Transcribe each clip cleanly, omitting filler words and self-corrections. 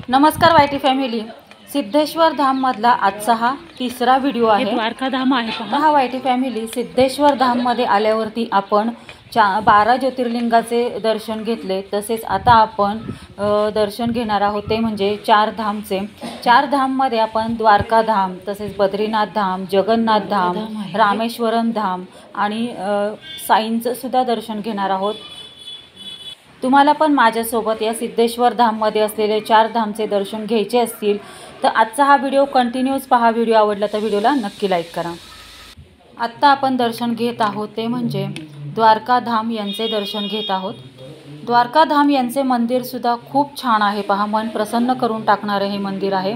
नमस्कार YT family. Siddheshwar धाम मधला आजचा हा तिसरा व्हिडिओ आहे। द्वारका धाम आहे पहा वायटी फॅमिली, सिद्धेश्वर धाम मध्ये आल्यावरती आपण 12 ज्योतिर्लिंगाचे दर्शन घेतले। तसेच आता आपण दर्शन घेणार आहोत ते म्हणजे 4 धामचे। 4 धाम मध्ये आपण द्वारका धाम, तसेच बद्रीनाथ धाम, जगन्नाथ धाम, रामेश्वरम धाम आणि साईंचं सुद्धा दर्शन घेणार आहोत। तुम्हाला पण माझ्यासोबत या सिद्धेश्वर धाममध्ये असलेले 4 धामचे दर्शन घ्यायचे असतील तर आजचा हा व्हिडिओ कंटिन्यूअस पहा। व्हिडिओ आवडला तर व्हिडिओला नक्की लाईक करा। आत्ता आपण दर्शन घेत आहोत ते म्हणजे द्वारका धाम यांचे दर्शन घेत आहोत। द्वारका धाम यांचे मंदिर सुद्धा खूप छान आहे। पहा, मन प्रसन्न करून टाकणारे हे मंदिर आहे।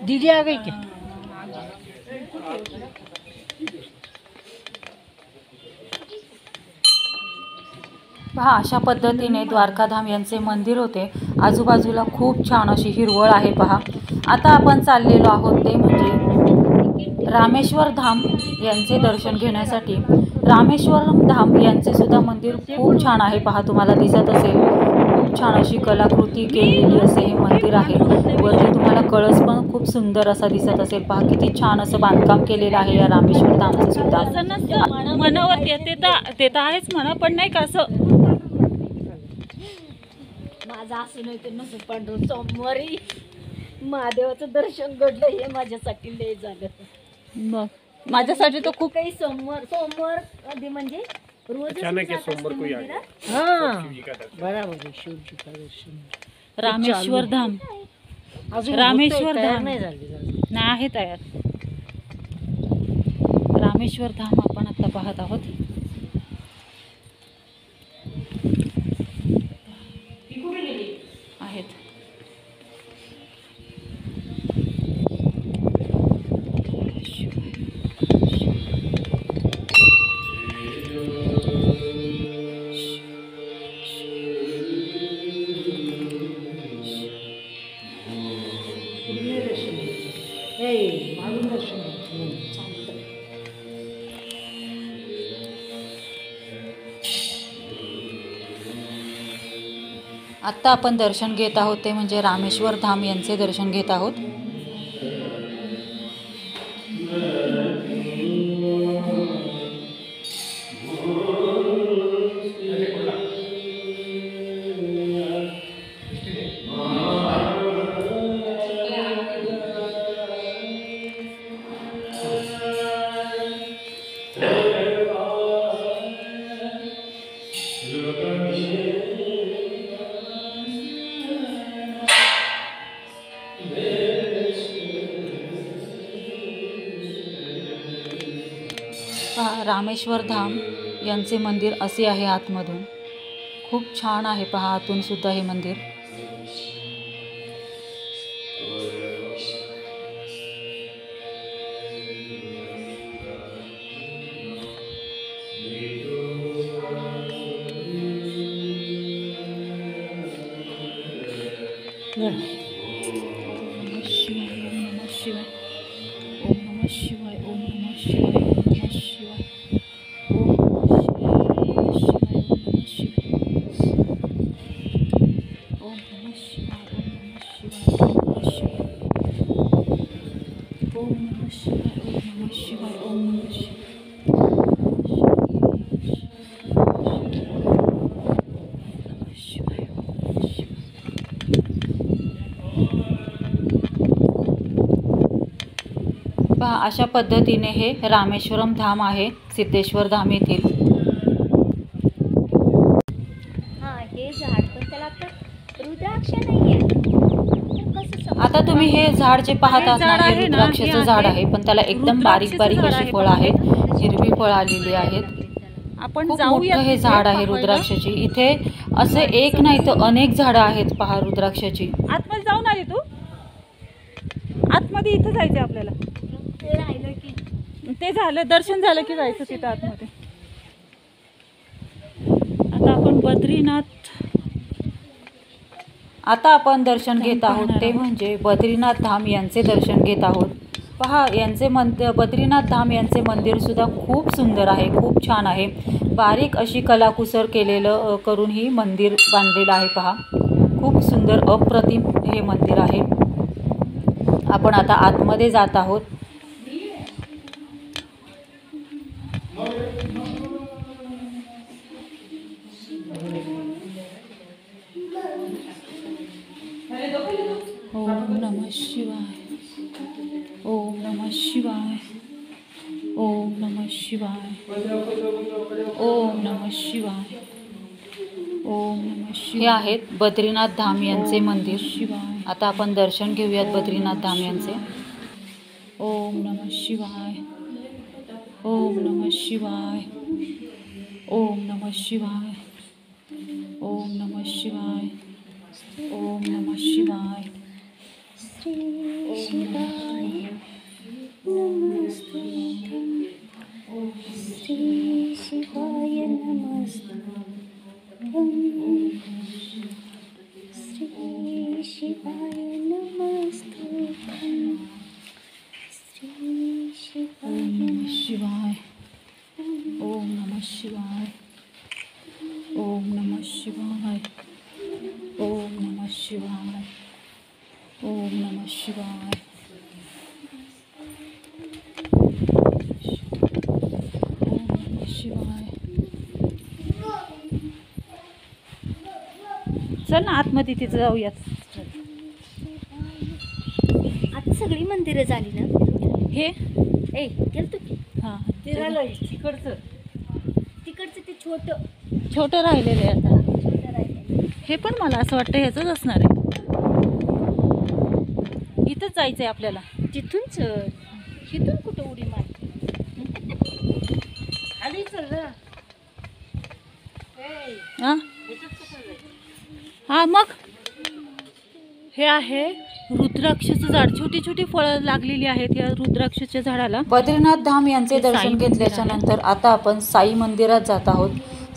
दीदी आ गई क्या? पहा, अशा पद्धतीने द्वारकाधाम यांचे मंदिर होते। आजूबाजूला खूप छान अशी हिरवळ आहे। पहा, आता आपण चाललेलो आहोत ते म्हणजे रामेश्वर धाम यांचे दर्शन घेण्यासाठी। रामेश्वरम धाम यांचे सुद्धा मंदिर खूप छान आहे। पहा, तुम्हाला दिसत असेल खूप छान अशी कलाकृती केलेली असे हे मंदिर आहे। वरती तुम्हाला कळस पण खूप सुंदर असा दिसत असेल। पहा, किती छान असं बांधकाम केलेलं आहे या रामेश्वर धामचं सुद्धा। मनावर ते तर आहेच म्हणा, पण नाही का असं माझं असं नाही तर नसं पांढर सोमवारी महादेवाचं दर्शन घडलं हे माझ्यासाठी लय झालं। मग माझ्यासाठी तो खूप काही सोमवार आधी म्हणजे रोज सोमवार को बराबर शिवजी का दर्शन। रामेश्वर धाम, रामेश्वर धाम नाही आहे तयार। रामेश्वर धाम आपण आता पाहत आहोत। आहेत आत्ता आपण दर्शन घेत आहोत ते म्हणजे रामेश्वर धाम यांचे दर्शन घेत आहोत। रामेश्वर धाम यांचे मंदिर असे आहे आतमधून। खूप छान आहे। पहा, आतून सुद्धा हे मंदिर। पहा, अशा पद्धतीने हे रामेश्वरम धाम आहे सिद्धेश्वर धाम येथील। हे झाड पण त्याला रुद्राक्ष नाहीये। आता तुम्ही हे झाड जे पाहत आहात ना, हे रुद्राक्षाचं झाड आहे, पण त्याला एकदम बारीक बारीक अशी फळं आहेत, हिरवी फळं आलेली आहेत। आपण खूप मोठं हे झाड आहे रुद्राक्षाची। इथे असे एक नाही तर अनेक झाडं आहेत। पहा, रुद्राक्षाची। आतमध्ये जाऊन आली तू? आतमध्ये इथं जायचं आपल्याला। ते राहिलं की ते झालं, दर्शन झालं की जायचं तिथं आतमध्ये. आता आपण आता आपण दर्शन घेत आहोत ते म्हणजे बद्रीनाथ धाम यांचे दर्शन घेत आहोत. पहा, बद्रीनाथ धाम यांचे मंदिर सुद्धा खूप सुंदर आहे, खूप छान आहे. बारीक अशी कलाकुसर करून ही मंदिर बांधलेलं आहे. पहा, खूप सुंदर अप्रतिम हे मंदिर आहे. आपण आता आतमध्ये जात आहोत. ओम नमः शिवाय. ओम नमः शिवाय. ओम नमः शिवाय. ओम नमः शिवाय. ओम नमः शिवाय. हे आहेत बद्रीनाथ धाम यांचे मंदिर. शिवाय. आता आपण दर्शन घेऊयात बद्रीनाथ धाम यांचे. ओम नमः शिवाय. ओम नमः शिवाय. ओम नमः शिवाय. ओम नमः शिवाय. ओम नमः शिवाय. श्री शिवाय नमस्ते. श्री शिवाय नमस्ते. श्री शिवाय नमस्ते. श्री शिवाय. ओम नमः शिवाय. ओम नमः शिवाय. ओम नमः शिवाय. ओम नमः शिवाय. ओम नमः शिवाय. चल ना आतमध्ये तिथं जाऊयात. आता सगळी मंदिरं झाली ना. हे गेलतो की. हां, तिकडचं ते छोटं राहिलेलं आहे आता. छोटं राहिलं. हे पण मला असं वाटतं ह्याचंच असणार आहे. इथंच जायचं आहे आपल्याला. तिथूनच तिथून कुठं उडी मारते. खाली चल ना. हां हां, मग हे आहे रुद्राक्षाचं झाड. छोटी छोटी फळं लागलेली आहेत या रुद्राक्षाच्या झाडाला. बद्रीनाथ धाम यांचे दर्शन घेतल्याच्या नंतर आता आपण साई मंदिरात जात आहोत.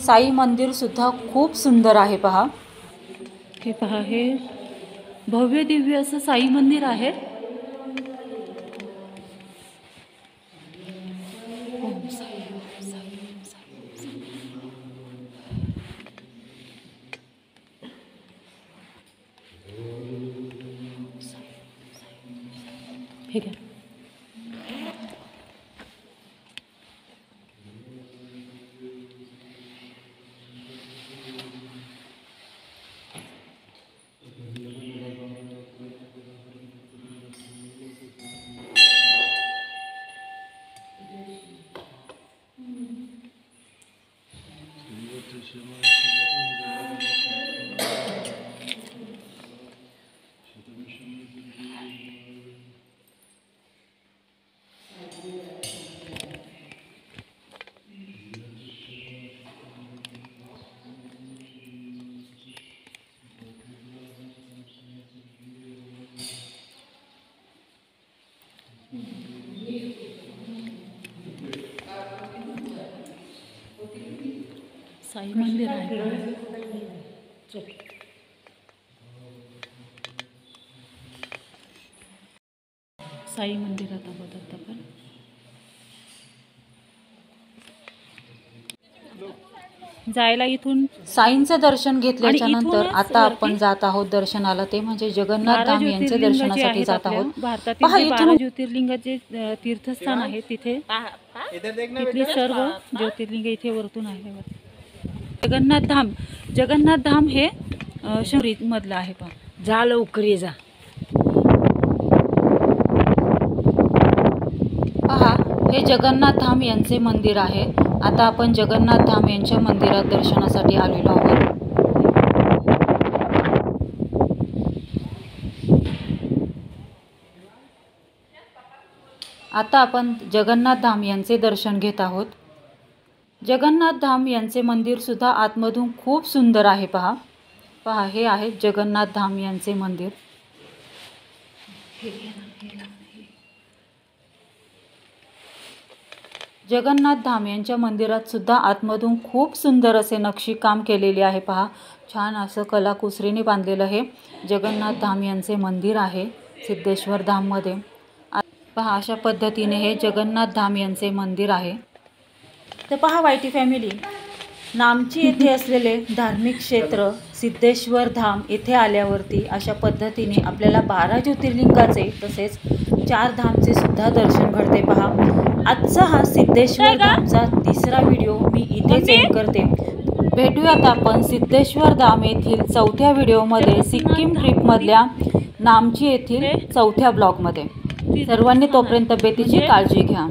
साई मंदिर सुद्धा खूप सुंदर आहे. पहा, हे पहा, हे भव्य दिव्य असं साई मंदिर आहे. ओम साई, ओम साई, ओम साई, ओम साई. हे घ्या. साई मंदिर आहे. साई मंदिरात आहोत आता आपण. जायला इथून साईंचं दर्शन घेतल्याच्या नंतर आता आपण जात आहोत दर्शनाला. ते म्हणजे जगन्नाथ धाम यांचे दर्शनासाठी जात आहोत. भारतातील 12 ज्योतिर्लिंगाचे तीर्थस्थान आहे. तिथे तिथली सर्व ज्योतिर्लिंग इथे वरतून आहे. जगन्नाथ धाम हे शहरी मधलं आहे. पहा, जा लवकर ये जा. पहा, हे जगन्नाथ धाम यांचे मंदिर आहे. आता आपण जगन्नाथ धाम यांच्या मंदिरात दर्शनासाठी आलेलो आहोत. आता आपण जगन्नाथ धाम यांचे दर्शन घेत आहोत. जगन्नाथ धाम यांचे मंदिर सुद्धा आतमधून खूप सुंदर आहे. पहा, हे आहे जगन्नाथ धाम यांचे मंदिर. जगन्नाथ धाम यांच्या मंदिरात सुद्धा आतमधून खूप सुंदर असे नक्षीकाम केलेले आहे. पहा, छान असं कलाकुसरीने बांधलेलं हे जगन्नाथ धाम यांचे मंदिर आहे सिद्धेश्वर धाममध्ये. पहा, अशा पद्धतीने हे जगन्नाथ धाम यांचे मंदिर आहे. तर पहा वायटी फॅमिली, नामची येथे असलेले धार्मिक क्षेत्र सिद्धेश्वर धाम येथे आल्यावरती अशा पद्धतीने आपल्याला 12 ज्योतिर्लिंगाचे तसेच 4 धामचे सुद्धा दर्शन घडते. पहा, आजचा हा सिद्धेश्वर धामचा तिसरा व्हिडिओ मी इथेच एंड करते. भेटूयात आपण सिद्धेश्वर धाम येथील 4थ्या व्हिडिओमध्ये सिक्कीम ट्रिपमधल्या नामची येथील 4थ्या ब्लॉगमध्ये. सर्वांनी तोपर्यंत तब्येतीची काळजी घ्या.